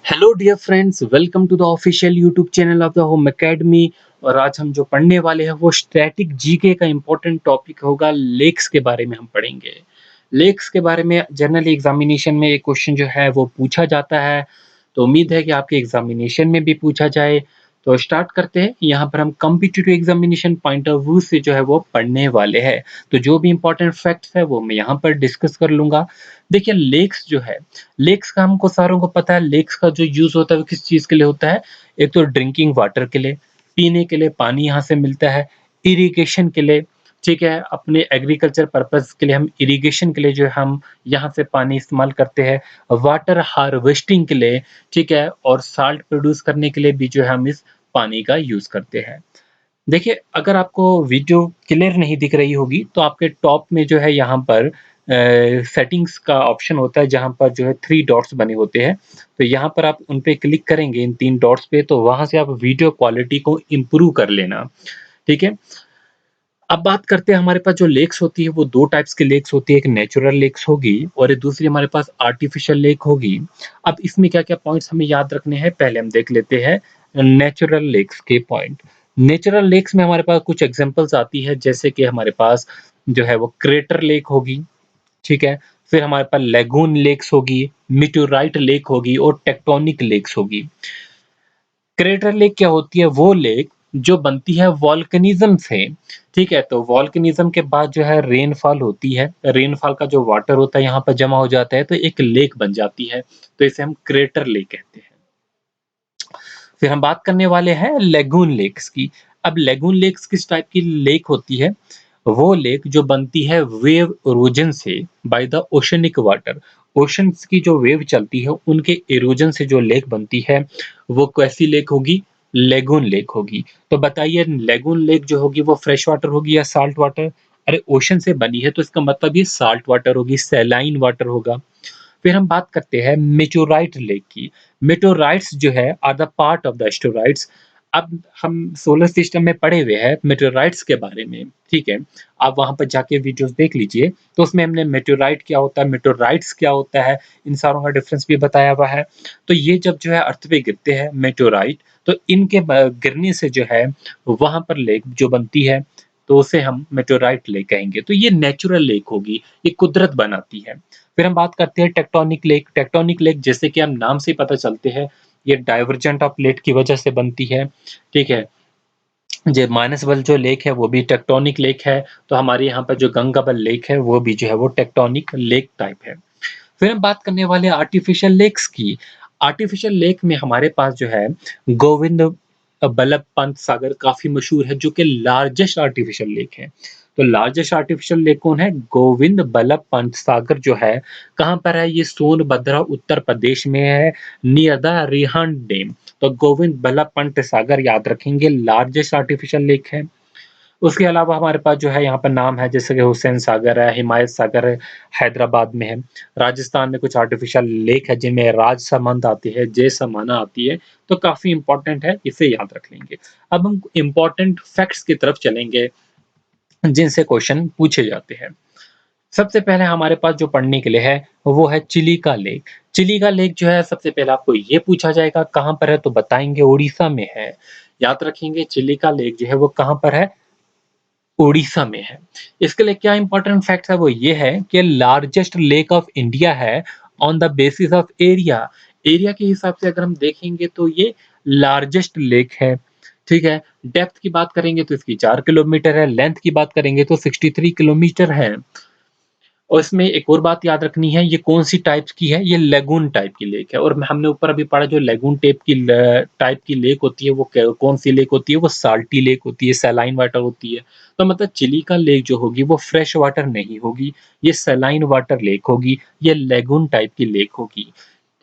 Hello dear friends, welcome to the official YouTube channel of the home academy. और आज हम जो पढ़ने वाले हैं वो स्टैटिक जीके का इम्पोर्टेंट टॉपिक होगा। लेक्स के बारे में हम पढ़ेंगे। लेक्स के बारे में जनरली एग्जामिनेशन में एक क्वेश्चन जो है वो पूछा जाता है, तो उम्मीद है कि आपके एग्जामिनेशन में भी पूछा जाए। तो स्टार्ट करते हैं। यहाँ पर हम competitive examination point of view से जो है वो पढ़ने वाले हैं। तो जो भी इंपॉर्टेंट फैक्ट्स है वो मैं यहाँ पर डिस्कस कर लूंगा। देखिए, लेक्स जो है, लेक्स का हमको सारों को पता है। लेक्स का जो यूज होता है वो किस चीज के लिए होता है? एक तो ड्रिंकिंग वाटर के लिए, पीने के लिए पानी यहाँ से मिलता है, इरिगेशन के लिए, ठीक है, अपने एग्रीकल्चर पर्पस के लिए हम इरिगेशन के लिए जो है हम यहाँ से पानी इस्तेमाल करते हैं, वाटर हार्वेस्टिंग के लिए, ठीक है, और साल्ट प्रोड्यूस करने के लिए भी जो है हम इस पानी का यूज करते हैं। देखिए, अगर आपको वीडियो क्लियर नहीं दिख रही होगी तो आपके टॉप में जो है यहाँ पर सेटिंग्स का ऑप्शन होता है, जहाँ पर जो है 3 डॉट्स बने होते हैं। तो यहाँ पर आप उन पे क्लिक करेंगे, इन 3 डॉट्स पे, तो वहाँ से आप वीडियो क्वालिटी को इम्प्रूव कर लेना, ठीक है? अब बात करते हैं, हमारे पास जो लेक्स होती है वो 2 टाइप्स की लेक्स होती है। एक नेचुरल लेक्स होगी और एक दूसरी हमारे पास आर्टिफिशियल लेक होगी। अब इसमें क्या-क्या पॉइंट्स हमें याद रखने हैं, पहले हम देख लेते हैं नेचुरल लेक्स के पॉइंट। नेचुरल लेक्स में हमारे पास कुछ एग्जांपल्स आती है, जैसे कि हमारे पास जो है वो क्रेटर लेक होगी, ठीक है? फिर हमारे पास लैगून लेक्स होगी, मीटेओराइट लेक होगी और टेक्टोनिक लेक्स होगी। क्रेटर लेक क्या होती है? वो लेक जो बनती है वोल्केनिज्म से, ठीक है? तो वोल्केनिज्म के बाद जो है रेनफॉल होती है, रेनफॉल का जो वाटर होता है यहाँ पर जमा हो जाता है, तो एक लेक बन जाती है, तो इसे हम क्रेटर लेक कहते हैं। फिर हम बात करने वाले हैं लेगून लेक्स की। अब लेगून लेक्स किस टाइप की लेक होती है? वो लेक जो बनती है वेव इरोजन से, by the oceanic water. Oceans की जो वेव चलती है उनके इरोजन से जो लेक बनती है वो कैसी लेक होगी? लेगून लेक होगी। तो बताइए, लेगून लेक जो होगी वो फ्रेश वाटर होगी या साल्ट वाटर? अरे, ओशन से बनी है तो इसका मतलब ये साल्ट वाटर होगी, सैलाइन वाटर होगा। फिर हम बात करते हैं मेटोराइट लेक की। मेटोराइट्स जो है are the part of the asteroids. अब हम सोलर सिस्टम में पढ़े हुए हैं मेटोराइट्स के बारे में, ठीक है? आप वहाँ पर जाके वीडियोस देख लीजिए, तो उसमें हमने मेटोराइट क्या होता है, मेटोराइट्स क्या होता है, इन सारों का डिफरेंस भी बताया हुआ है। तो ये जब जो है अर्थ पे गिरते हैं मेटोराइट, तो इनके गिरने से जो है वहाँ पर लेक जो बनती है, तो उसे हम मेटोराइट लेक कहेंगे। तो ये नेचुरल लेक होगी, ये कुदरत बनाती है। फिर हम बात करते हैं टेक्टोनिक लेक। टेक्टोनिक लेक जैसे कि हम नाम से ही पता चलते हैं, ये डाइवर्जेंट ऑफ प्लेट की वजह से बनती है, ठीक है? जो मानसबल जो लेक है वो भी टेक्टोनिक लेक है, तो हमारे यहाँ पर जो गंगाबल लेक है वो भी जो है वो टेक्टोनिक लेक टाइप है। फिर हम बात करने वाले हैं आर्टिफिशियल लेक्स की। आर्टिफिशियल लेक में हमारे पास जो है गोविंद बल्लभ पंत सागर काफ़ी मशहूर है, जो कि लार्जेस्ट आर्टिफिशियल लेक है। तो लार्जेस्ट आर्टिफिशियल लेक कौन है? गोविंद बल्लभ पंत सागर जो है, कहाँ पर है? ये सोनभद्र उत्तर प्रदेश में है, नियर द रिहंड डैम। तो गोविंद बल्लभ पंत सागर याद रखेंगे, लार्जेस्ट आर्टिफिशियल लेक है। उसके अलावा हमारे पास जो है यहाँ पर नाम है, जैसे कि हुसैन सागर है, हिमायत सागर है, हैदराबाद में है। राजस्थान में कुछ आर्टिफिशियल लेक है जिनमें राजसमंद आती है, जयसमाना आती है, तो काफ़ी इम्पोर्टेंट है, इसे याद रख लेंगे। अब हम इम्पोर्टेंट फैक्ट्स की तरफ चलेंगे, जिनसे क्वेश्चन पूछे जाते हैं। सबसे पहले हमारे पास जो पढ़ने के लिए है वो है चिलिका लेक। चिलिका लेक जो है, सबसे पहले आपको ये पूछा जाएगा कहाँ पर है, तो बताएँगे उड़ीसा में है। याद रखेंगे, चिलिका लेक जो है वो कहाँ पर है? उड़ीसा में है। इसके लिए क्या इंपॉर्टेंट फैक्ट है, वो ये है कि लार्जेस्ट लेक ऑफ इंडिया है on the basis of area. Area के हिसाब से अगर हम देखेंगे तो ये लार्जेस्ट लेक है, ठीक है? डेप्थ की बात करेंगे तो इसकी 4 किलोमीटर है, लेंथ की बात करेंगे तो 63 किलोमीटर है। और इसमें एक और बात याद रखनी है, ये कौन-सी टाइप्स की है, ये लेगून टाइप की लेक है। और हमने ऊपर अभी पढ़ा, जो लेगून टाइप की लेक होती है वो कौन-सी लेक होती है? वो साल्टी लेक होती है, सैलाइन वाटर होती है। तो मतलब चिलिका लेक जो होगी वो फ्रेश वाटर नहीं होगी, ये सैलाइन वाटर लेक होगी, ये लेगून टाइप की लेक होगी,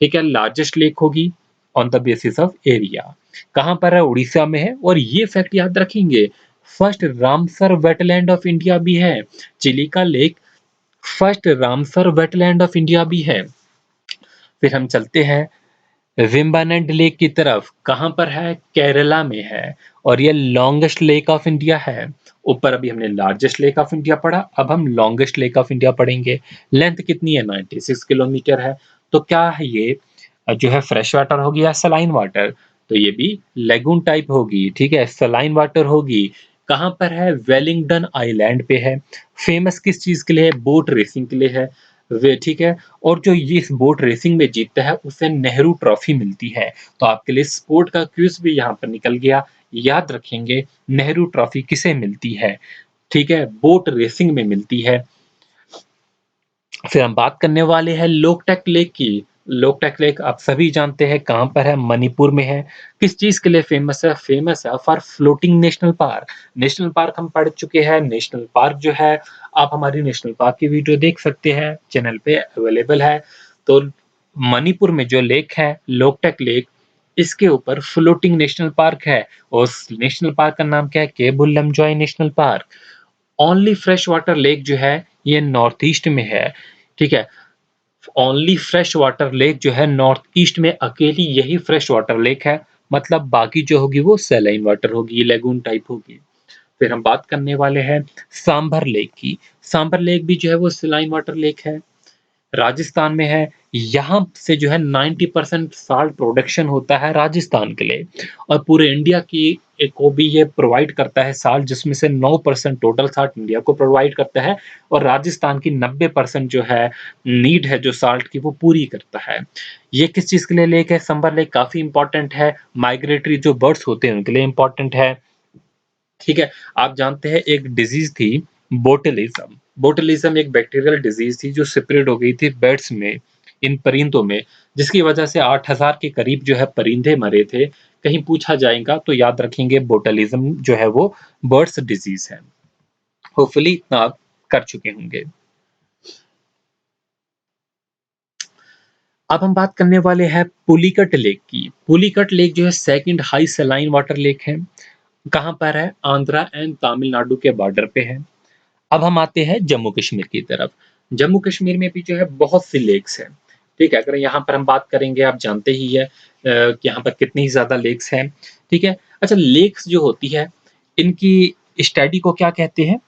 ठीक है? लार्जेस्ट लेक होगी on the basis of area. कहाँ पर है? उड़ीसा में है। और ये फैक्ट याद रखेंगे, first Ramsar wetland of India भी है। Chilika lake first Ramsar wetland of India भी है। फिर हम चलते हैं विम्बानड लेक की तरफ। कहाँ पर है? केरला में है। और ये लॉन्गेस्ट लेक ऑफ इंडिया है। ऊपर अभी हमने लार्जेस्ट लेक ऑफ इंडिया पढ़ा, अब हम लॉन्गेस्ट लेक ऑफ इंडिया पढ़ेंगे। लेंथ कितनी है? 96 किलोमीटर है। तो क्या है ये? जो है फ्रेश वाटर होगी या सलाइन वाटर, तो ये भी लेगून टाइप होगी, ठीक है? सलाइन वाटर होगी। कहाँ पर है? वेलिंगडन आइलैंड पे है। फेमस किस चीज़ के लिए है? बोट रेसिंग के लिए है। वे ठीक है, और जो ये इस बोट रेसिंग में जीतता है उसे नेहरू ट्रॉफी मिलती है। तो आपके लिए स्पोर्ट का क्विज भी यहाँ पर निकल गया। याद रखेंगे, नेहरू ट्रॉफी किसे मिलती है? ठीक है, बोट रेसिंग में मिलती है। फिर हम बात करने वाले हैं लोकटक लेक की। लोकटक लेक आप सभी जानते हैं कहाँ पर है? मणिपुर में है। किस चीज़ के लिए फेमस है? फेमस है for floating national park. National park हम पढ़ चुके हैं। नेशनल पार्क जो है, आप हमारी नेशनल पार्क की वीडियो देख सकते हैं, चैनल पे अवेलेबल है। तो मणिपुर में जो लेक है, लोकटक लेक, इसके ऊपर फ्लोटिंग नेशनल पार्क है। और उस नेशनल पार्क का नाम क्या है? Keibul Lamjao national park. Only fresh water lake जो है, ये नॉर्थ ईस्ट में है, ठीक है? ओनली फ्रेश वाटर लेक जो है नॉर्थ ईस्ट में, अकेली यही फ्रेश वाटर लेक है। मतलब बाकी जो होगी वो सैलाइन वाटर होगी, लेगून टाइप होगी। फिर हम बात करने वाले हैं सांभर लेक की। सांभर लेक भी जो है वो सैलाइन वाटर लेक है, राजस्थान में है। यहाँ से जो है 90% साल्ट प्रोडक्शन होता है राजस्थान के लिए, और पूरे इंडिया की को भी ये प्रोवाइड करता है साल्ट, जिसमें से 9% टोटल साल्ट इंडिया को प्रोवाइड करता है, और राजस्थान की 90% जो है नीड है जो साल्ट की, वो पूरी करता है। ये किस चीज़ के लिए लेक है? संबर लेक काफ़ी इंपॉर्टेंट है, माइग्रेटरी जो बर्ड्स होते हैं उनके लिए इंपॉर्टेंट है। ठीक है, आप जानते हैं एक डिजीज थी बोटेलिज्म। बोटेलिज्म एक बैक्टीरियल डिजीज थी जो स्प्रेड हो गई थी बर्ड्स में, इन परिंदों में, जिसकी वजह से 8000 के करीब जो है परिंदे मरे थे। कहीं पूछा जाएगा तो याद रखेंगे बोटेलिज्म जो है वो बर्ड्स डिजीज है। होपफुली इतना आप कर चुके होंगे। अब हम बात करने वाले हैं पुलिकट लेक की। पुलिकट लेक जो है second high saline water lake है। कहाँ पर है? आंध्रा एंड तमिलनाडु के बॉर्डर पे है। अब हम आते हैं जम्मू कश्मीर की तरफ। जम्मू कश्मीर में भी जो है बहुत सी लेक्स हैं, ठीक है? अगर यहाँ पर हम बात करेंगे, आप जानते ही है कि यहाँ पर कितनी ज़्यादा लेक्स हैं, ठीक है? अच्छा, लेक्स जो होती है, इनकी स्टडी को क्या कहते हैं?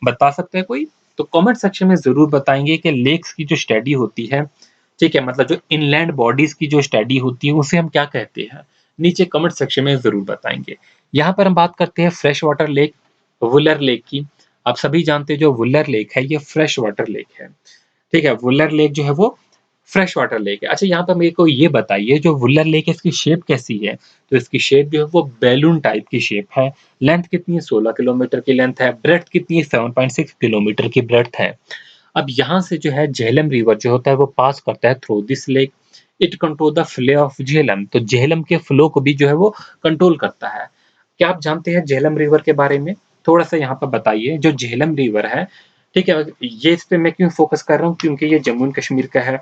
बता सकता है कोई? तो कमेंट सेक्शन में ज़रूर बताएँगे कि लेक्स की जो स्टडी होती है, ठीक है? मतलब जो इनलैंड बॉडीज़ की जो स्टडी होती है, उसे हम क्या कहते हैं? नीचे कमेंट सेक्शन में ज़रूर बताएँगे। यहाँ पर हम बात करते हैं fresh water lake, Wular lake की। आप सभी जानते हैं जो वुलर लेक है, ये फ्रेश वाटर लेक है, ठीक है? वुलर लेक जो है वो फ्रेश वाटर लेक है। अच्छा, यहाँ पर मेरे को ये बताइए, जो वुलर लेक है इसकी शेप कैसी है? तो इसकी शेप जो है वो बैलून टाइप की शेप है। लेंथ कितनी है? 16 किलोमीटर की लेंथ है। ब्रेड्थ कितनी है? 7.6 किलोमीटर की ब्रेड्थ है। अब यहाँ से जो है झेलम रिवर जो होता है वो पास करता है through this lake. It control the flow of Jhelum. तो झेलम के फ्लो को भी जो है वो कंट्रोल करता है। क्या आप जानते हैं झेलम रिवर के बारे में? थोड़ा-सा यहाँ पर बताइए। जो झेलम रिवर है, ठीक है? ये इस पे मैं क्यों फ़ोकस कर रहा हूँ? क्योंकि ये जम्मू एंड कश्मीर का है,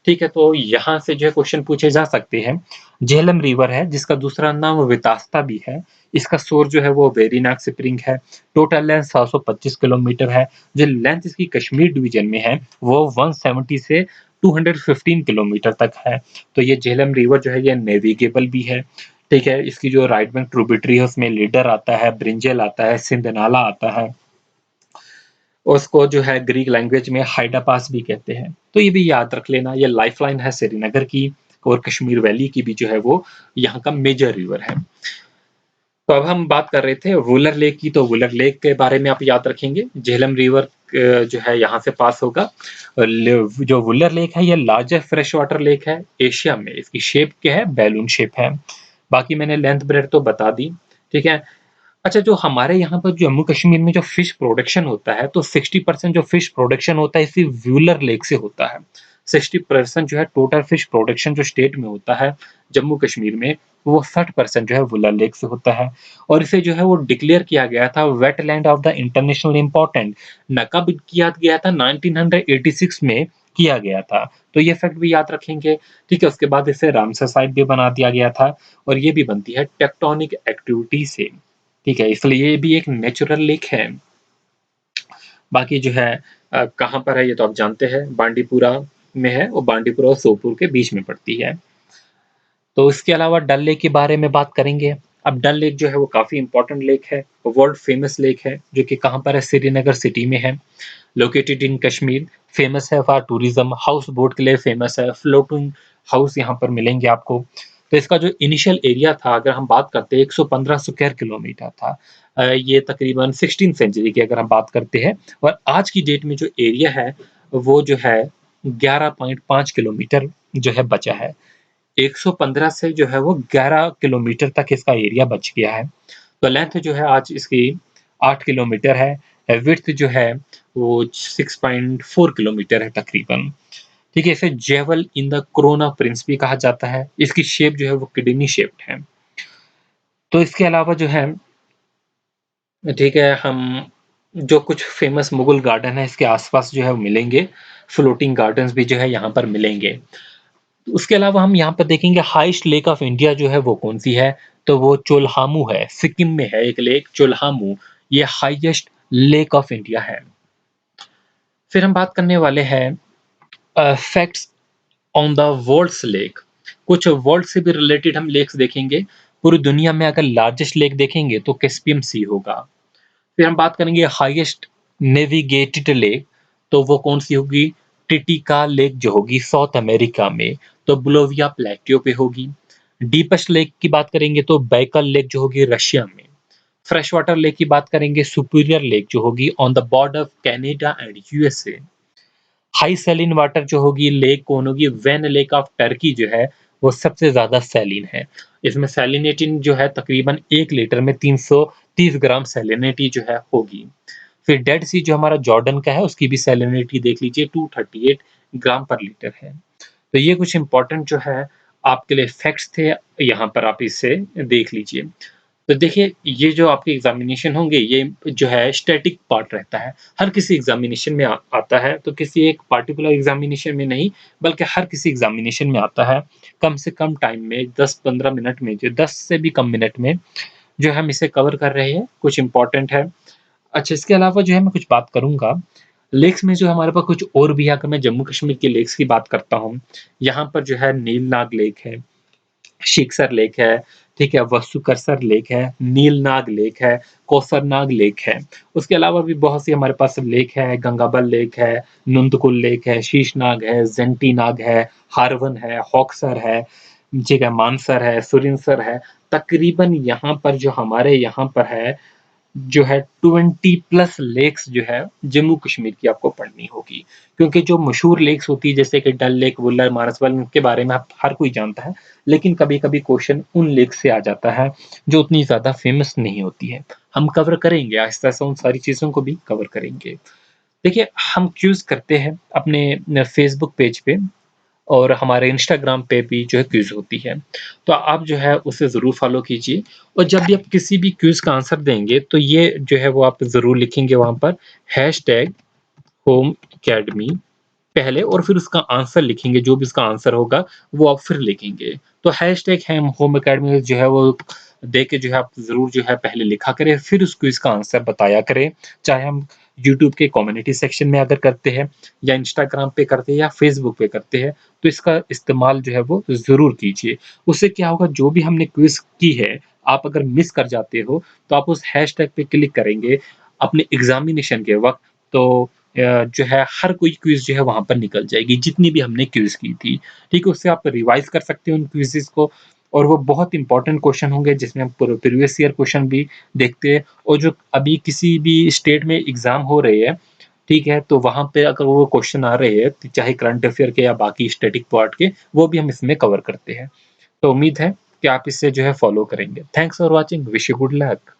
ठीक है? तो यहाँ से जो है क्वेश्चन पूछे जा सकते हैं। झेलम रिवर है, जिसका दूसरा नाम वितास्ता भी है। इसका सोर्स जो है वो वेरीनाग स्प्रिंग है। टोटल लेंथ 725 किलोमीटर है। जो लेंथ इसकी कश्मीर डिवीजन में है, वो 170 से 215 किलोमीटर तक है। तो ये झेलम रिवर जो है ये नेविगेबल भी है, ठीक है? इसकी जो राइट बैंक ट्रिब्यूटरी है उसमें लीडर आता है, ब्रिंजल आता है, सिंध नाला आता है। उसको जो है ग्रीक लैंग्वेज में हाइडा पास भी कहते हैं। तो ये भी याद रख लेना, ये लाइफलाइन है श्रीनगर की, और कश्मीर वैली की भी जो है वो यहाँ का मेजर रिवर है। तो अब हम बात कर रहे थे वुलर लेक की, तो वुलर लेक के बारे में आप याद रखेंगे। झेलम रिवर जो है यहाँ से पास होगा। जो वुलर लेक है ये लार्जेस्ट फ्रेश वाटर लेक है एशिया में। इसकी शेप क्या है? बैलून शेप है। बाकी मैंने लेंथ ब्रेड तो बता दी, ठीक है? अच्छा, जो हमारे यहाँ पर जम्मू कश्मीर में जो फिश प्रोडक्शन होता है, तो 60% जो फिश प्रोडक्शन होता है इसी व्यूलर लेक से होता है। 60% जो है टोटल फिश प्रोडक्शन जो स्टेट में होता है जम्मू कश्मीर में, वो 60% जो है वुलर लेक से होता है। और इसे जो है वो डिक्लेयर किया गया था wetland of the international important. कब किया गया था? 1986 में किया गया था। तो ये फैक्ट भी याद रखेंगे, ठीक है? उसके बाद इसे रामसर साइट भी बना दिया गया था, और ये भी बनती है टेक्टोनिक एक्टिविटी से, ठीक है? इसलिए ये भी एक नेचुरल लेक है। बाकी जो है कहाँ पर है ये तो आप जानते हैं, बांडीपुरा में है, और बांडीपुरा और सोपोर के बीच में पड़ती है। तो इसके अलावा डल लेक के बारे में बात करेंगे। अब डल लेक जो है वो काफ़ी इम्पोर्टेंट लेक है, वर्ल्ड फेमस लेक है, जो कि कहाँ पर है? श्रीनगर सिटी में है। लोकेटेड इन कश्मीर, फेमस है फॉर टूरिज्म, हाउस बोट के लिए फेमस है, फ्लोटिंग हाउस यहाँ पर मिलेंगे आपको। तो इसका जो इनिशियल एरिया था, अगर हम बात करते हैं, 115 स्क्वायर किलोमीटर था। ये तकरीबन 16th सेंचुरी की अगर हम बात करते हैं, और आज की डेट में जो एरिया है वो जो है 11.5 किलोमीटर जो है बचा है। 115 से जो है वो 11 किलोमीटर तक इसका एरिया बच गया है। तो लेंथ जो है आज इसकी 8 किलोमीटर है। विड्थ जो है वो 6.4 किलोमीटर है तकरीबन। ठीक है, इसे जेवल इन द कोरोना प्रिंस भी कहा जाता है। इसकी शेप जो है वो किडनी शेप्ड है। तो इसके अलावा जो है, ठीक है, हम जो कुछ फेमस मुगल गार्डन है इसके आसपास जो है वो मिलेंगे। फ्लोटिंग गार्डन्स भी जो है यहाँ पर मिलेंगे। उसके अलावा हम यहाँ पर देखेंगे हाईएस्ट लेक ऑफ इंडिया जो है वो कौन सी है, तो वो चोल्हामू है। सिक्किम में है एक लेक चोल्हामू, ये हाईएस्ट लेक ऑफ इंडिया है। फिर हम बात करने वाले हैं facts on the world's lake. कुछ वर्ल्ड से भी रिलेटेड हम लेक्स देखेंगे। पूरी दुनिया में अगर लार्जेस्ट लेक देखेंगे तो कैस्पियन सी होगा। फिर हम बात करेंगे हाईएस्ट नेविगेटेड लेक, तो वो कौन सी होगी, टिटिका लेक जो होगी साउथ अमेरिका में, तो बोलोविया प्लेट्यू पे होगी। डीपेस्ट लेक की बात करेंगे तो बैकल लेक जो होगी रशिया में। फ्रेश वाटर लेक की बात करेंगे सुपीरियर लेक जो होगी on the border of Canada and USA. High saline water जो होगी लेक कौन होगी, वेन लेक ऑफ टर्की जो है वो सबसे ज्यादा सैलिन है। इसमें सैलिनिटी जो है तकरीबन 1 लीटर में 330 ग्राम सैलिनिटी जो है होगी। फिर डेड सी जो हमारा जॉर्डन का है उसकी भी सैलिनिटी देख लीजिए, 238 ग्राम पर लीटर है। तो ये कुछ इंपॉर्टेंट जो है आपके लिए फैक्ट्स थे, यहाँ पर आप इसे देख लीजिए। तो देखिए, ये जो आपके एग्जामिनेशन होंगे ये जो है स्टैटिक पार्ट रहता है। हर किसी एग्जामिनेशन में आता है, तो किसी एक पार्टिकुलर एग्जामिनेशन में नहीं, बल्कि हर किसी एग्जामिनेशन में आता है। कम से कम टाइम में 10-15 मिनट में, जो 10 से भी कम मिनट में जो हम इसे कवर कर रहे हैं, कुछ इंपॉर्टेंट है। अच्छा, इसके अलावा जो है मैं कुछ बात करूँगा, लेक्स में जो हमारे पास कुछ और भी है। अगर मैं जम्मू कश्मीर के लेक्स की बात करता हूँ, यहाँ पर जो है नीलनाग लेक है, शिक्सर लेक है, ठीक है, वसुकरसर लेक है, नीलनाग लेक है, कौसरनाग लेक है। उसके अलावा भी बहुत सी हमारे पास लेक है, गंगाबल लेक है, नुंदकुल लेक है, शीशनाग है, जंटीनाग है, हारवन है, हॉक्सर है, ठीक है, मानसर है, सुरिनसर है। तकरीबन यहाँ पर जो हमारे यहाँ पर है जो है 20 प्लस लेक्स जो है जम्मू कश्मीर की आपको पढ़नी होगी। क्योंकि जो मशहूर लेक्स होती है जैसे कि डल लेक, वुलर, मानसबल, इनके बारे में आप हर कोई जानता है, लेकिन कभी-कभी क्वेश्चन उन लेक्स से आ जाता है जो उतनी ज़्यादा फेमस नहीं होती है। हम कवर करेंगे आहिस्ता-आहिस्ता, उन सारी चीज़ों को भी कवर करेंगे। देखिए, हम क्विज़ करते हैं अपने फेसबुक पेज पे, और हमारे इंस्टाग्राम पे भी जो है क्विज़ होती है। तो आप जो है उसे ज़रूर फ़ॉलो कीजिए, और जब भी आप किसी भी क्विज़ का आंसर देंगे तो ये जो है वो आप ज़रूर लिखेंगे वहाँ पर हैशटैग होम अकेडमी पहले, और फिर उसका आंसर लिखेंगे, जो भी उसका आंसर होगा वो आप फिर लिखेंगे। तो हैशटैग हैम होम अकेडमी जो है वो दे के जो है आप ज़रूर जो है पहले लिखा करें, फिर उस क्विज़ का आंसर बताया करें। चाहे हम यूट्यूब के कम्युनिटी सेक्शन में अगर करते हैं, या इंस्टाग्राम पे करते हैं, या फेसबुक पे करते हैं, तो इसका इस्तेमाल जो है वो ज़रूर कीजिए। उससे क्या होगा, जो भी हमने क्विज़ की है, आप अगर मिस कर जाते हो, तो आप उस हैशटैग पे क्लिक करेंगे अपने एग्ज़ामिनेशन के वक़्त, तो जो है हर कोई क्विज़ जो है वहाँ पर निकल जाएगी, जितनी भी हमने क्विज़ की थी। ठीक है? उससे आप रिवाइज़ कर सकते हो उन क्विज़ेज़ को, और वो बहुत इंपॉर्टेंट क्वेश्चन होंगे जिसमें हम प्रीवियस ईयर क्वेश्चन भी देखते हैं, और जो अभी किसी भी स्टेट में एग्ज़ाम हो रहे हैं, ठीक है? तो वहाँ पे अगर वो क्वेश्चन आ रहे हैं, तो चाहे करंट अफ़ेयर के या बाकी स्टैटिक पार्ट के, वो भी हम इसमें कवर करते हैं। तो उम्मीद है कि आप इसे जो है फ़ॉलो करेंगे। Thanks for watching, wish you good luck.